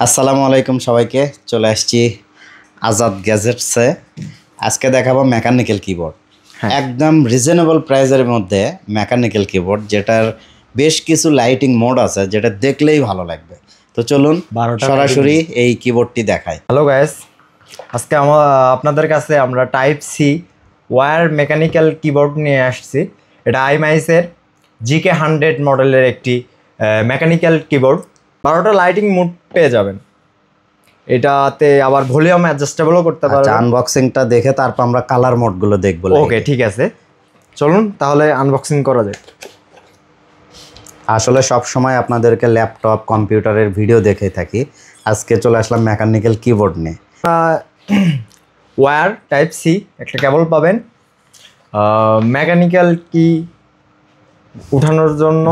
আসসালামু আলাইকুম সবাইকে। চলে আসছি আজাদ গ্যাজেটসে। আজকে দেখাবো মেকানিক্যাল কিবোর্ড। একদম রিজনেবল প্রাইসের মধ্যে মেকানিক্যাল কিবোর্ড, যেটার বেশ কিছু লাইটিং মোড আছে, যেটা দেখলেই ভালো লাগবে। তো চলুন সরাসরি এই কিবোর্ডটি দেখাই। হ্যালো গাইস, আজকে আপনাদের কাছে আমরা type C wire mechanical keyboard নিয়ে আসছি। এটা আইমাইসের GK100 মডেলের একটি মেকানিক্যাল কিবোর্ড। 12টা লাইটিং মোড পেয়ে যাবেন। এটাতে আবার ভলিউম অ্যাডজাস্টেবলও করতে পারবেন। আনবক্সিংটা দেখে তারপর আমরা কালার মোডগুলো দেখবো। ওকে, ঠিক আছে, চলুন তাহলে আনবক্সিং করা যায়। আসলে সব সময় আপনাদেরকে ল্যাপটপ কম্পিউটারের ভিডিও দেখে থাকি, আজকে চলে আসলাম মেকানিক্যাল কিবোর্ড নিয়ে। ওয়্যার টাইপ সি একটা কেবল পাবেন, মেকানিক্যাল কি উঠানোর জন্য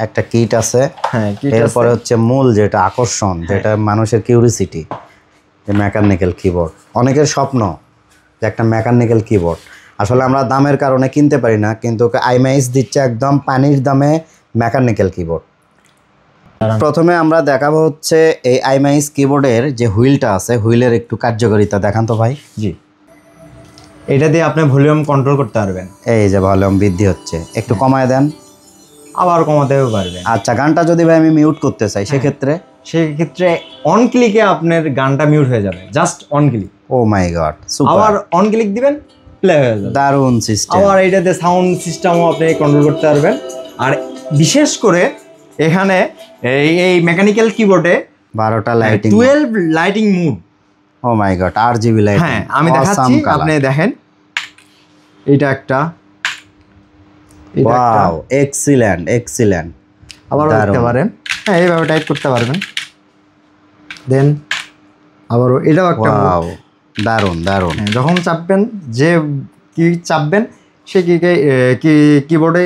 একটা কিট আছে। হ্যাঁ, এরপরে হচ্ছে মূল যেটা আকর্ষণ, যেটা মানুষের কিউরিসিটি, যে মেকানিক্যাল কিবোর্ড। অনেকের স্বপ্ন যে একটা মেকানিক্যাল কিবোর্ড। আসলে আমরা দামের কারণে কিনতে পারি না, কিন্তু আইমাইস দিচ্ছে একদম পানির দামে মেকানিক্যাল কিবোর্ড। প্রথমে আমরা দেখাবো হচ্ছে এই আইমাইস কিবোর্ডের যে হুইলটা আছে, হুইলের একটু কার্যকারিতা দেখান তো ভাই। জি, এটা দিয়ে আপনি ভলিউম কন্ট্রোল করতে পারবেন। এই যে ভলিউম বৃদ্ধি হচ্ছে, একটু কমায় দেন, আবার কমাতেও পারবেন। আচ্ছা, গানটা যদি ভাই আমি মিউট করতে চাই, সেক্ষেত্রে অন ক্লিকে আপনার গানটা মিউট হয়ে যাবে, just on click. Oh my God, আবার অন ক্লিক দিবেন, প্লে হয়ে যাবে। দারুণ সিস্টেম। আবার এইটাতে সাউন্ড সিস্টেমও আপনি কন্ট্রোল করতে পারবেন। আর বিশেষ করে এখানে এই মেকানিক্যাল কিবোর্ডে 12টা lighting, 12 lighting mode. O my god, RGB lighting. হ্যাঁ, আমি দেখাচ্ছি, আপনি দেখেন। এটা একটা, ওয়াও, এক্সিলেন্ট এক্সিলেন্ট। আবার দেখতে পারেন, হ্যাঁ, এইভাবে টাইপ করতে পারবেন। দেন আবারও এটাও একটা, ওয়াও, দারুণ দারুণ। যখন চাপবেন, যে কি চাপবেন সে কিবোর্ডে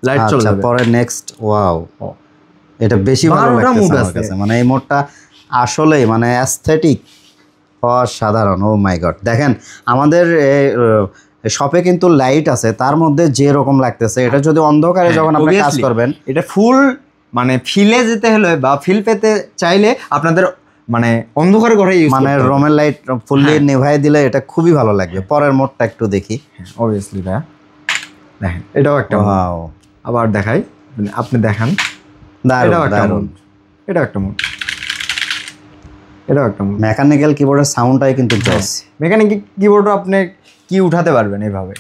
লাইট চলে যাবে। পরে নেক্সট। ওয়াও, এটা বেশি ভালো লাগছে আমার কাছে। মানে এই মোডটা আসলেই মানে অ্যাস্থেটিক অসাধারণ। ও মাই গড, দেখেন আমাদের শপে কিন্তু লাইট আছে, তার মধ্যে যে রকম লাগতেছে, এটা যদি অন্ধকারে যখন আপনি কাজ করবেন, এটা ফুল মানে ফিলে যেতে হলে বা ফিল পেতে চাইলে আপনাদের মানে অন্ধকার ঘরে ইউজ মানে রুমের লাইট ফুললি নিভাই দিলে এটা খুবই ভালো লাগবে। পরের মোডটা একটু দেখি। অবভিয়াসলি ভাইয়া, দেখেন এটাও একটা। ওয়াও, আবার দেখাই, আপনি দেখান। দারুণ দারুণ। এটাও একটা মোড, এটাও একটা মোড। মেকানিক্যাল কিবোর্ডের সাউন্ডটাই কিন্তু জোস। মেকানিক্যাল কিবোর্ডে আপনি কি উঠাতে পারবেন, এইভাবে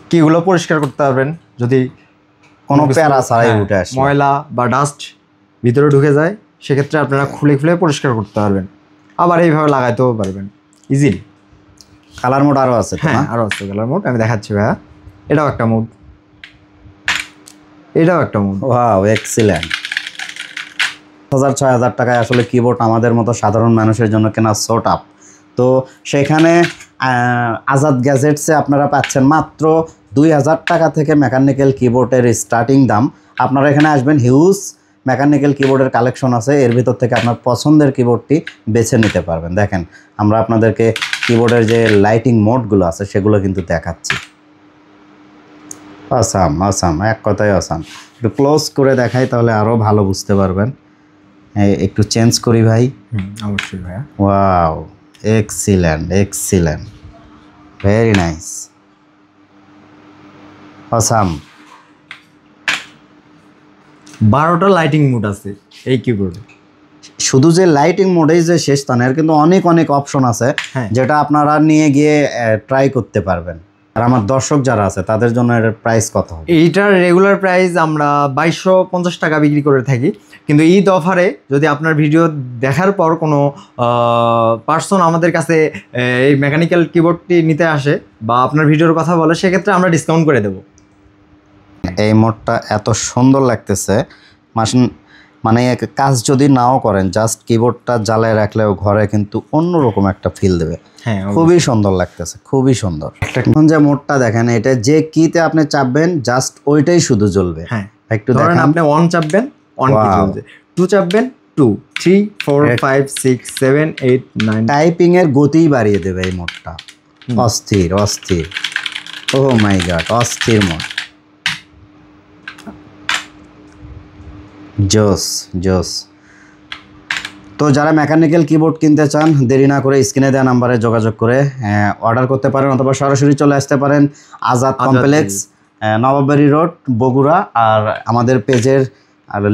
কিগুলো পরিষ্কার করতে পারবেন। যদি কোনো প্যারা ছাড়াই উঠে আসে, ময়লা বা ডাস্ট ভিতরে ঢুকে যায়, সেক্ষেত্রে আপনারা খুলে খুলে পরিষ্কার করতে পারবেন। আবার এইভাবে লাগাইতেও পারবেন ইজিলি। কালার মোড আরও আছে? হ্যাঁ, আরও আছে কালার মোড, আমি দেখাচ্ছি ভাইয়া। এটাও একটা মোড, এটাও একটা মোড। Wow, excellent. 6,000 টাকায় আসলে কিবোর্ড আমাদের মতো সাধারণ মানুষের জন্য কেনা সো টাফ। তো সেখানে আজাদ গ্যাজেটসে আপনারা পাচ্ছেন মাত্র 2,000 টাকা থেকে মেকানিক্যাল কিবোর্ডের স্টার্টিং দাম। আপনারা এখানে আসবেন, হিউজ মেকানিক্যাল কিবোর্ডের কালেকশন আছে, এর ভিতর থেকে আপনার পছন্দের কিবোর্ডটি বেছে নিতে পারবেন। দেখেন, আমরা আপনাদেরকে কিবোর্ডের যে লাইটিং মোডগুলো আছে সেগুলো কিন্তু দেখাচ্ছি। আসাম আসাম, এক কথায় আসাম। একটু ক্লোজ করে দেখাই, তাহলে আরও ভালো বুঝতে পারবেন। একটু চেঞ্জ করি ভাই। অবশ্যই ভাইয়া। Wow, excellent excellent, very nice, Assam. 12টা লাইটিং মোড আছে এই কিবোর্ডে। শুধু যে লাইটিং মোডেই যে শেষ তা না, এর কিন্তু অনেক অনেক অপশন আছে, যেটা আপনারা নিয়ে গিয়ে ট্রাই করতে পারবেন। আর আমার দর্শক যারা আছে তাদের জন্য এর প্রাইস কত হবে? এইটার রেগুলার প্রাইস আমরা 2250 টাকা বিক্রি করে থাকি, কিন্তু ঈদ অফারে যদি আপনার ভিডিও দেখার পর কোনো পার্সন আমাদের কাছে এই মেকানিক্যাল কিবোর্ডটি নিতে আসে বা আপনার ভিডিওর কথা বলে, সেক্ষেত্রে আমরা ডিসকাউন্ট করে দেব। এই মোডটা এত সুন্দর লাগতেছে, মানে কাজ যদি নাও করেন, জাস্ট কিবোর্ডটা জ্বালায় রাখলেও ঘরে কিন্তু অন্যরকম একটা ফিল দেবে। হ্যাঁ, খুবই সুন্দর লাগতেছে, খুবই সুন্দর। এখন যে মোডটা দেখেন, এটা যে কিতে আপনি চাপবেন জাস্ট ওইটাই শুধু জ্বলবে। হ্যাঁ, একটু দেখেন, আপনি 1 চাপবেন, 1 কি জ্বলবে, 2 চাপবেন, 2, 3, 4, 5, 6, 7, 8, 9। টাইপিং এর গতি বাড়িয়ে দেবে এই মোডটা। অস্থির অস্থির, ও মাই গড, অস্থির মোড, জোস জোস। তো যারা মেকানিক্যাল কিবোর্ড কিনতে চান দেরি না করে স্ক্রিনে দেওয়া নাম্বারে যোগাযোগ করে অর্ডার করতে পারেন, অথবা সরাসরি চলে আসতে পারেন আজাদ কমপ্লেক্স, নবাববাড়ি রোড, বগুড়া। আর আমাদের পেজের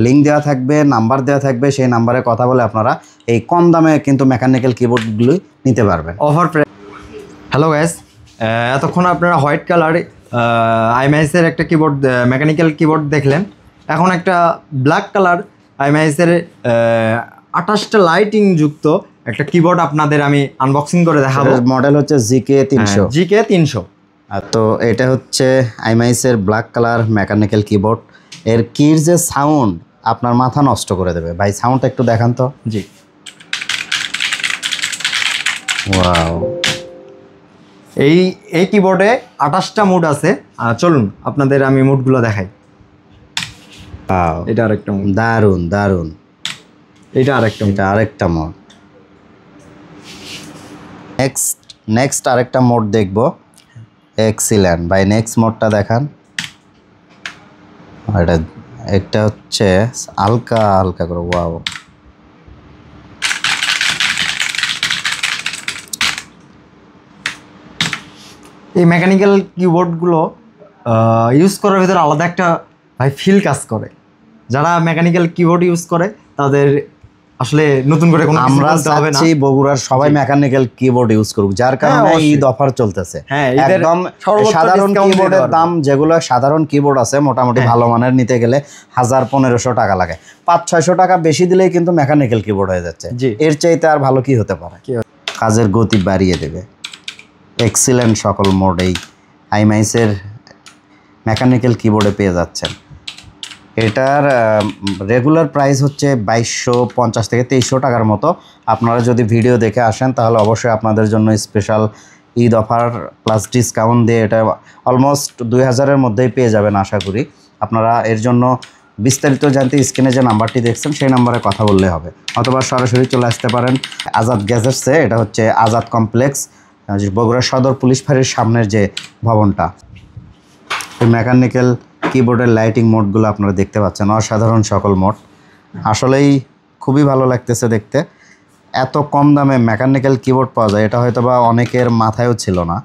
লিঙ্ক দেওয়া থাকবে, নাম্বার দেওয়া থাকবে, সেই নাম্বারে কথা বলে আপনারা এই কম দামে কিন্তু মেকানিক্যাল কিবোর্ডগুলোই নিতে পারবেন অফার প্রাইস। হ্যালো গ্যাস, এতক্ষণ আপনারা হোয়াইট কালার আইএমআইসের একটা কিবোর্ড, মেকানিক্যাল কিবোর্ড দেখলেন। এখন একটা ব্ল্যাক কালার আইএমআইসের 28টা লাইটিং যুক্ত একটা কিবোর্ড আপনাদের আমি আনবক্সিং করে দেখাবো। মডেল হচ্ছে GK300। GK300। তো এটা হচ্ছে আইএমআইসের ব্ল্যাক কালার মেকানিক্যাল কিবোর্ড। এর কির যে সাউন্ড আপনার মাথা নষ্ট করে দেবে ভাই। সাউন্ডটা একটু দেখান তো। জি, ওয়াও। এই কিবোর্ডে 28টা মুড আছে। চলুন আপনাদের আমি মুডগুলো দেখাই। এটা আরেকটা মুড, দারুন দারুন। এটা আরেকটা মোড। নেক্সট আরেকটা মোড দেখবো। এক্সিলেন্ট ভাই, নেক্সট মোডটা দেখান। এটা হচ্ছে হালকা হালকা করে। ওয়াও, এই মেকানিক্যাল কিবোর্ডগুলো ইউজ করার ভিতরে আলাদা একটা ভাই ফিল কাজ করে। যারা মেকানিক্যাল কিবোর্ড ইউজ করে তাদের আসলে নতুন করে কোনো আমরা চাচ্ছি বগুড়ার সবাই মেকানিক্যাল কিবোর্ড ইউজ করুক, যার কারণে ঈদ অফার চলতেছে। একদম সাধারণ কিবোর্ডের দাম, যেগুলো সাধারণ কিবোর্ড আছে মোটামুটি ভালো মানের নিতে গেলে 1000-1500 টাকা লাগে। 500-600 টাকা বেশি দিলেই কিন্তু মেকানিক্যাল কিবোর্ড হয়ে যাচ্ছে। এর চাইতে আর ভালো কি হতে পারে? কাজের গতি বাড়িয়ে দেবে। এক্সিলেন্ট সকল মোড এই আইএমআইসের মেকানিক্যাল কিবোর্ডে পেয়ে যাচ্ছেন। এটার রেগুলার প্রাইস হচ্ছে 2250 থেকে 2300 টাকার মতো। আপনারা যদি ভিডিও দেখে আসেন তাহলে অবশ্যই আপনাদের জন্য special Eid offer plus discount দিয়ে এটা অলমোস্ট 2000-এর মধ্যেই পেয়ে যাবেন আশা করি। আপনারা এর জন্য বিস্তারিত জানতে স্ক্রিনে যে নাম্বারটি দেখছেন সেই নাম্বারে কথা বললে হবে, অথবা সরাসরি চলে আসতে পারেন আজাদ গ্যাজেটসে। এটা হচ্ছে আজাদ কমপ্লেক্স, বগুড়া সদর পুলিশ ফাঁড়ির সামনের যে ভবনটা। এই মেকানিক্যাল কিবোর্ডের লাইটিং মোডগুলো আপনারা দেখতে পাচ্ছেন, অসাধারণ সকল মোড। আসলেই খুবই ভালো লাগতেছে দেখতে। এত কম দামে মেকানিক্যাল কিবোর্ড পাওয়া যায় এটা হয়তো বা অনেকের মাথায়ও ছিল না।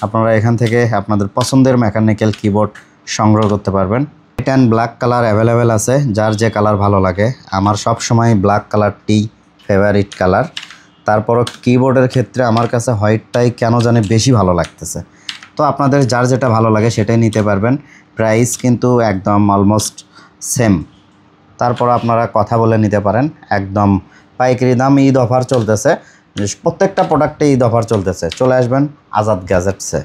আপনারা এখান থেকে আপনাদের পছন্দের মেকানিক্যাল কিবোর্ড সংগ্রহ করতে পারবেন। White and black colour available আছে, যার যে কালার ভালো লাগে। আমার সব সময় ব্ল্যাক কালারটি ফেভারিট কালার। তারপরও কিবোর্ডের ক্ষেত্রে আমার কাছে হোয়াইটটাই কেন জানি বেশি ভালো লাগতেছে। তো আপনাদের যার যেটা ভালো লাগে সেটাই নিতে পারবেন। প্রাইস কিন্তু একদম অলমোস্ট সেম। তারপর আপনারা কথা বলে নিতে পারেন। একদম পাইকারি দাম, ঈদ অফার চলতেছে, প্রত্যেকটা প্রোডাক্টে ঈদ অফার চলতেছে। চলে আসবেন আজাদ গ্যাজেটসে।